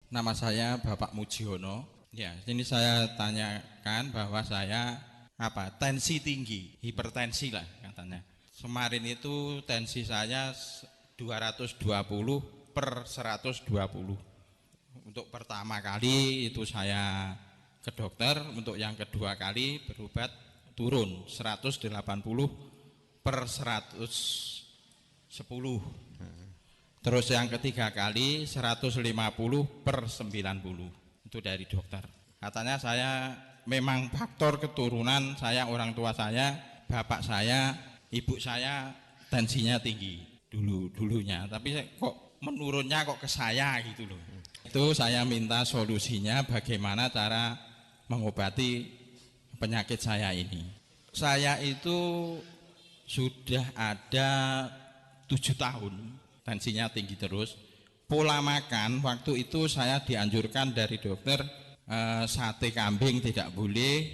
Nama saya Bapak Mujiono. Ya, ini saya tanyakan bahwa saya tensi tinggi, hipertensi lah katanya. Kemarin itu tensi saya 220 per 120. Untuk pertama kali itu saya ke dokter, untuk yang kedua kali berobat turun 180 per 110. Terus yang ketiga kali 150 per 90. Itu dari dokter. Katanya saya memang faktor keturunan saya, orang tua saya, bapak saya, ibu saya tensinya tinggi dulunya. Tapi kok menurunnya kok ke saya gitu loh. Itu saya minta solusinya bagaimana cara mengobati penyakit saya ini. Saya itu sudah ada 7 tahun tensinya tinggi terus. Pola makan waktu itu saya dianjurkan dari dokter, sate kambing tidak boleh,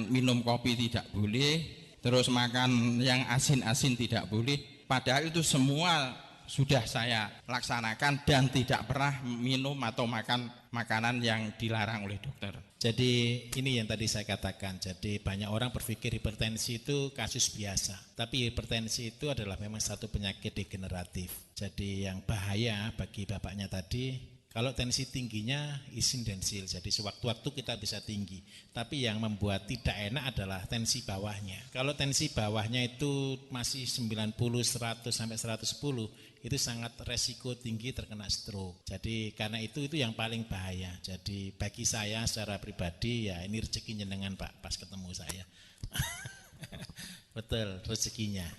minum kopi tidak boleh, terus makan yang asin-asin tidak boleh. Padahal itu semua sudah saya laksanakan dan tidak pernah minum atau makan makanan yang dilarang oleh dokter. Jadi ini yang tadi saya katakan, jadi banyak orang berpikir hipertensi itu kasus biasa, tapi hipertensi itu adalah memang satu penyakit degeneratif. Jadi yang bahaya bagi bapaknya tadi, kalau tensi tingginya insidensil, jadi sewaktu-waktu kita bisa tinggi. Tapi yang membuat tidak enak adalah tensi bawahnya. Kalau tensi bawahnya itu masih 90, 100 sampai 110, itu sangat resiko tinggi terkena stroke. Jadi karena itu yang paling bahaya. Jadi bagi saya secara pribadi, ya ini rezekinya dengan Pak, pas ketemu saya. Betul, rezekinya.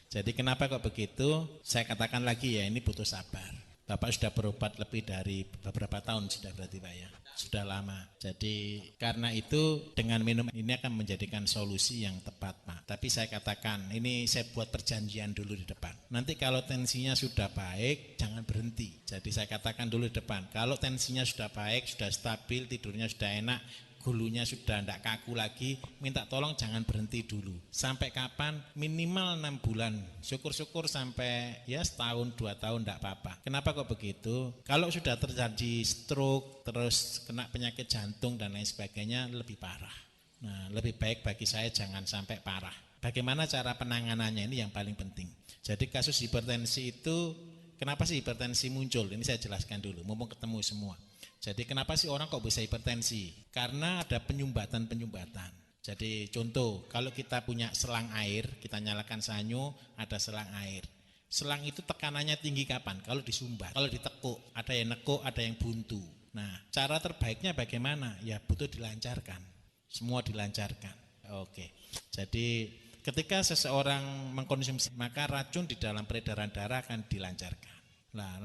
Jadi kenapa kok begitu? Saya katakan lagi ya, ini butuh sabar. Bapak sudah berobat lebih dari beberapa tahun sudah, berarti Pak ya, sudah lama. Jadi karena itu dengan minum ini akan menjadikan solusi yang tepat Pak. Tapi saya katakan, ini saya buat perjanjian dulu di depan. Nanti kalau tensinya sudah baik, jangan berhenti. Jadi saya katakan dulu di depan, kalau tensinya sudah baik, sudah stabil, tidurnya sudah enak, gulunya sudah tidak kaku lagi, minta tolong jangan berhenti dulu. Sampai kapan? Minimal 6 bulan. Syukur-syukur sampai ya setahun 2 tahun tidak apa-apa. Kenapa kok begitu? Kalau sudah terjadi stroke, terus kena penyakit jantung dan lain sebagainya, lebih parah. Nah, lebih baik bagi saya jangan sampai parah. Bagaimana cara penanganannya, ini yang paling penting. Jadi kasus hipertensi itu, kenapa sih hipertensi muncul? Ini saya jelaskan dulu, mumpung ketemu semua. Jadi kenapa sih orang kok bisa hipertensi? Karena ada penyumbatan. Jadi contoh, kalau kita punya selang air, kita nyalakan sanyo, ada selang air. Selang itu tekanannya tinggi kapan? Kalau disumbat, kalau ditekuk, ada yang nekuk, ada yang buntu. Nah, cara terbaiknya bagaimana? Ya butuh dilancarkan. Semua dilancarkan. Oke. Jadi ketika seseorang mengkonsumsi, maka racun di dalam peredaran darah akan dilancarkan. Nah,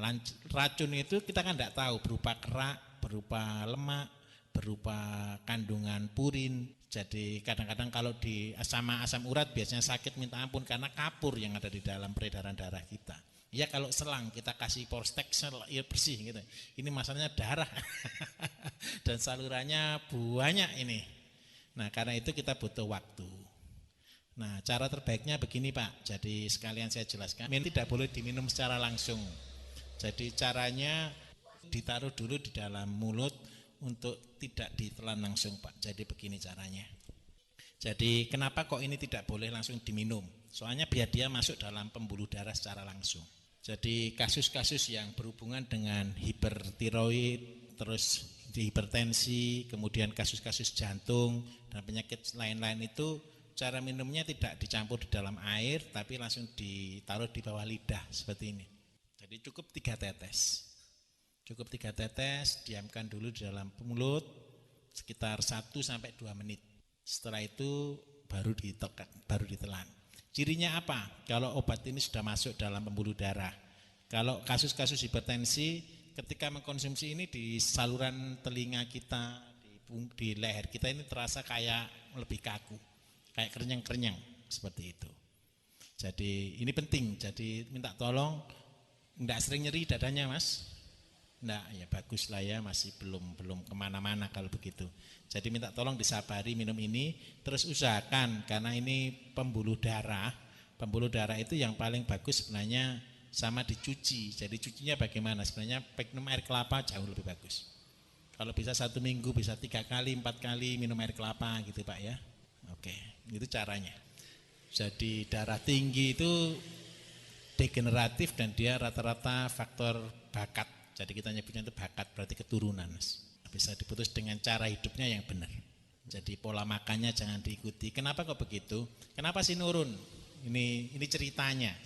racun itu kita kan tidak tahu, berupa kerak, berupa lemak, berupa kandungan purin. Jadi kadang-kadang kalau sama asam urat biasanya sakit minta ampun karena kapur yang ada di dalam peredaran darah kita. Ya kalau selang kita kasih Porstek ya bersih gitu. Ini masalahnya darah dan salurannya banyak ini. Nah karena itu kita butuh waktu. Nah cara terbaiknya begini Pak. Jadi sekalian saya jelaskan. Tidak boleh diminum secara langsung. Jadi caranya ditaruh dulu di dalam mulut untuk tidak ditelan langsung Pak. Jadi begini caranya. Jadi kenapa kok ini tidak boleh langsung diminum? Soalnya biar dia masuk dalam pembuluh darah secara langsung. Jadi kasus-kasus yang berhubungan dengan hipertiroid, terus hipertensi, kemudian kasus-kasus jantung dan penyakit lain-lain itu cara minumnya tidak dicampur di dalam air, tapi langsung ditaruh di bawah lidah seperti ini. Jadi cukup 3 tetes. Cukup 3 tetes, diamkan dulu di dalam mulut sekitar 1-2 menit. Setelah itu baru ditelan. Cirinya apa? Kalau obat ini sudah masuk dalam pembuluh darah. Kalau kasus-kasus hipertensi, ketika mengkonsumsi ini di saluran telinga kita, di leher kita ini terasa kayak lebih kaku, kayak kerenyang-kerenyang seperti itu. Jadi ini penting. Jadi minta tolong, enggak sering nyeri dadanya Mas? Enggak, ya bagus lah ya, masih belum kemana-mana kalau begitu. Jadi minta tolong disabari minum ini, terus usahakan karena ini pembuluh darah itu yang paling bagus sebenarnya sama dicuci. Jadi cucinya bagaimana? Sebenarnya minum air kelapa jauh lebih bagus. Kalau bisa 1 minggu bisa 3 kali, 4 kali minum air kelapa gitu Pak ya. Oke, itu caranya. Jadi darah tinggi itu degeneratif dan dia rata-rata faktor bakat. Jadi kita nyebutnya itu bakat, berarti keturunan. Bisa diputus dengan cara hidupnya yang benar. Jadi pola makannya jangan diikuti. Kenapa kok begitu? Kenapa sih nurun? Ini ceritanya.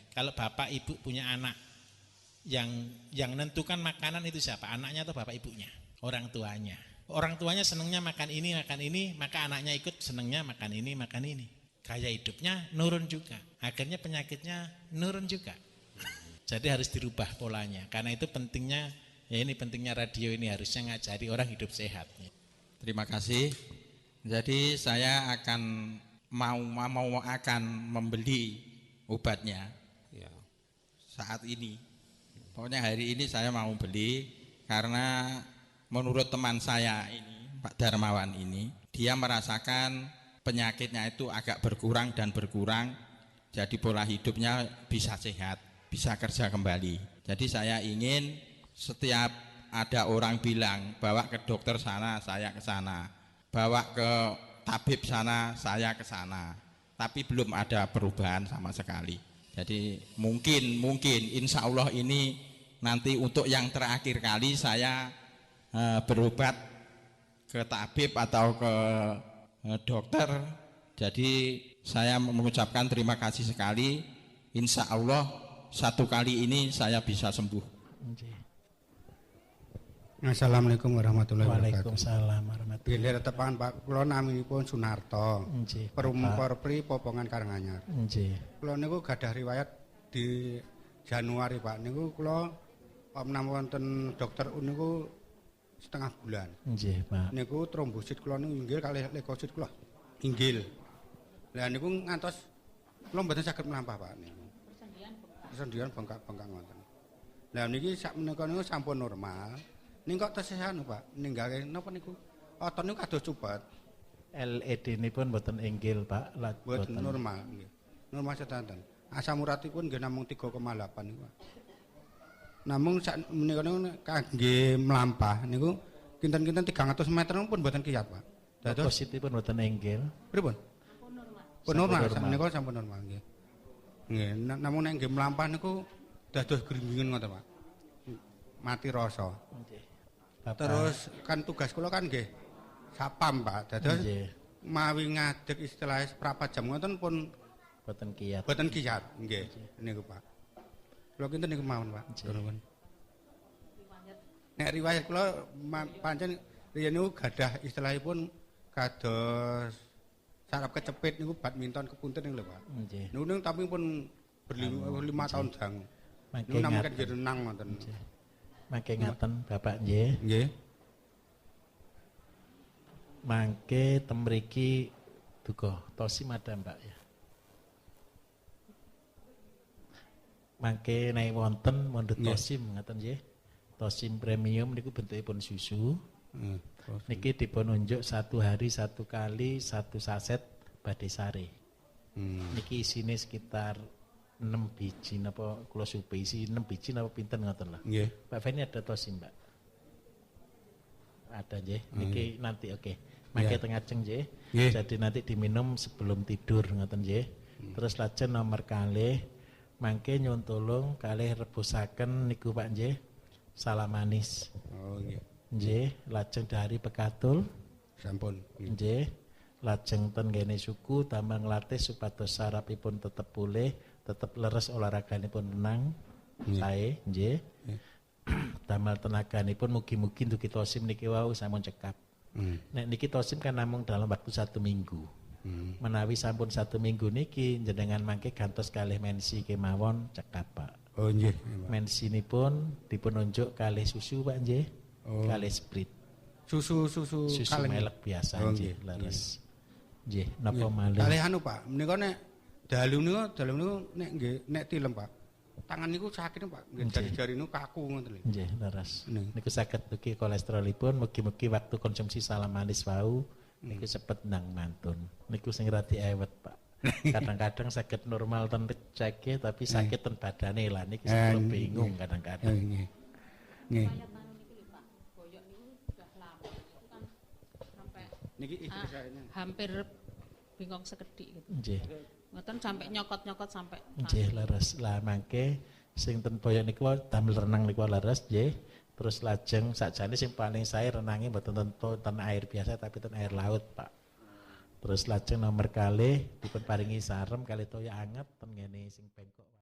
Kalau bapak ibu punya anak, yang menentukan makanan itu siapa? Anaknya atau bapak ibunya? Orang tuanya. Orang tuanya senangnya makan ini, maka anaknya ikut senangnya makan ini. Gaya hidupnya nurun juga. Akhirnya penyakitnya nurun juga. Jadi harus dirubah polanya. Karena itu pentingnya, pentingnya radio ini harusnya ngajari orang hidup sehat. Terima kasih. Jadi saya akan akan membeli obatnya ya, saat ini. Pokoknya hari ini saya mau beli karena menurut teman saya ini, Pak Darmawan ini, dia merasakan penyakitnya itu agak berkurang. Jadi pola hidupnya bisa sehat, bisa kerja kembali. Jadi saya ingin setiap ada orang bilang bawa ke dokter sana, saya ke sana, bawa ke tabib sana, saya ke sana, tapi belum ada perubahan sama sekali. Jadi mungkin insya Allah ini nanti untuk yang terakhir kali saya berobat ke tabib atau ke dokter. Jadi saya mengucapkan terima kasih sekali. Insya Allah 1 kali ini saya bisa sembuh. Assalamualaikum warahmatullahi wabarakatuh. Waalaikumsalam warahmatullahi wabarakatuh. Nggih tepan Pak, kula naminipun Sunarto. Nggih. Perumporpri Popongan Karanganyar. Nggih. Kula niku gadah riwayat di Januari Pak. Niku kula menawi wonten dokter niku setengah bulan. Nggih, Pak. Niku trombosit kula niku inggil kalih leukosit kula inggil. Lah niku ngantos kula mboten saged mlampah Pak niku. Persendian bengkak-bengkak ngoten. Lah niki sak menika niku sampun normal. Ning kok tesih anu Pak, ninggale napa niku? Otot niku kados cupet. LED nipun boten inggil Pak, boten normal nggih. Normal sedanten. Asam uratipun nggih namung 3,8 niku Pak. Namung sak menika niku kangge mlampah niku kinten-kinten 300 meter pun boten kiyat Pak. Dados positipun boten inggil. Pripun? Pun normal, sak menika sampun normal nggih. Nggih, namung nek nggih mlampah niku dados gringgingen ngoten Pak. Mati rasa. Nggih. Terus kan tugas kula kan nggih sapam Pak. Dados mawi ngadeg istilahnya seprapat jam ngoten pun boten kiyat. Boten kiyat nggih niku Pak. Kula kinten niku mawon Pak. Nuwun. Nek riwayat kula pancen riyen niku gadah istilahipun kados sarap kecepit niku badminton kepunten niku lho Pak. Nggih. Niku tapi pun 5 tahun jang. Niku namung nggih renang ngoten. Mangke ngaten Bapak nggih. Nggih. Mangke temriki duka tosim ada Mbak ya. Mangke naik wonten mundhut tosim ngaten nggih. Tosim premium niku bentukipun susu. Niki dipun unjuk 1 hari 1 kali 1 saset badhe sare. Niki isine sekitar 6 biji napa kula supe isi 6 biji napa pinten ngoten lah. Nggih. Pak Feni ada tosim, Mbak? Ada nggih. Niki nanti oke. Mangke tengah jeng nggih. Jadi nanti diminum sebelum tidur ngoten nggih. Terus lajeng nomor kalih mangke nyuwun tulung kalih rebusaken niku Pak nggih. Salam manis. Oh nggih. Nggih, lajeng dari Pekatul. Sampun. Nggih. Lajeng ten kene suku tambah nglatih supados sarapipun tetep pulih, tetep leres olahraganipun tenang. Sae nggih. Damel tenaganipun mugi-mugi dugi tosim niki wau sampun cekap. Nek niki tosim kan namung dalam waktu 1 minggu. Menawi sampun 1 minggu niki jenengan mangke gantos kalih mensi kemawon cekap Pak. Oh nggih. Mensinipun dipun unjuk kalih susu Pak nggih. Kalih sprit. Susu kalih melek biasa nggih leres. Nggih, napa malih? Kalih anu Pak, menika nek dalu niku nek nggih nek tilem Pak. Tangan niku sakit Pak, nggih jari-jari niku kaku ngoten lho. Nggih, leres. Niku saged dugi kolesterolipun mugi-mugi waktu konsumsi salam manis wau niku sepet ndang mantun. Niku sing radi ewet Pak. Kadang-kadang sakit normal ten ceke tapi sakit ten badane lah niki kula bingung kadang-kadang. Nggih. Nggih. Niki istri saya ini. Hampir bingkong sekedhik gitu. Nggih. Ngoten sampai nyokot-nyokot sampai. Nggih leres. Lah mangke sing ten boyok niku damel renang niku leres nggih. Terus lajeng sakjane sing paling sae renange mboten ten air biasa tapi ten air laut, Pak. Terus lajeng nomor kalih dipun paringi sarem kali toya anget ten ngene sing bengkok.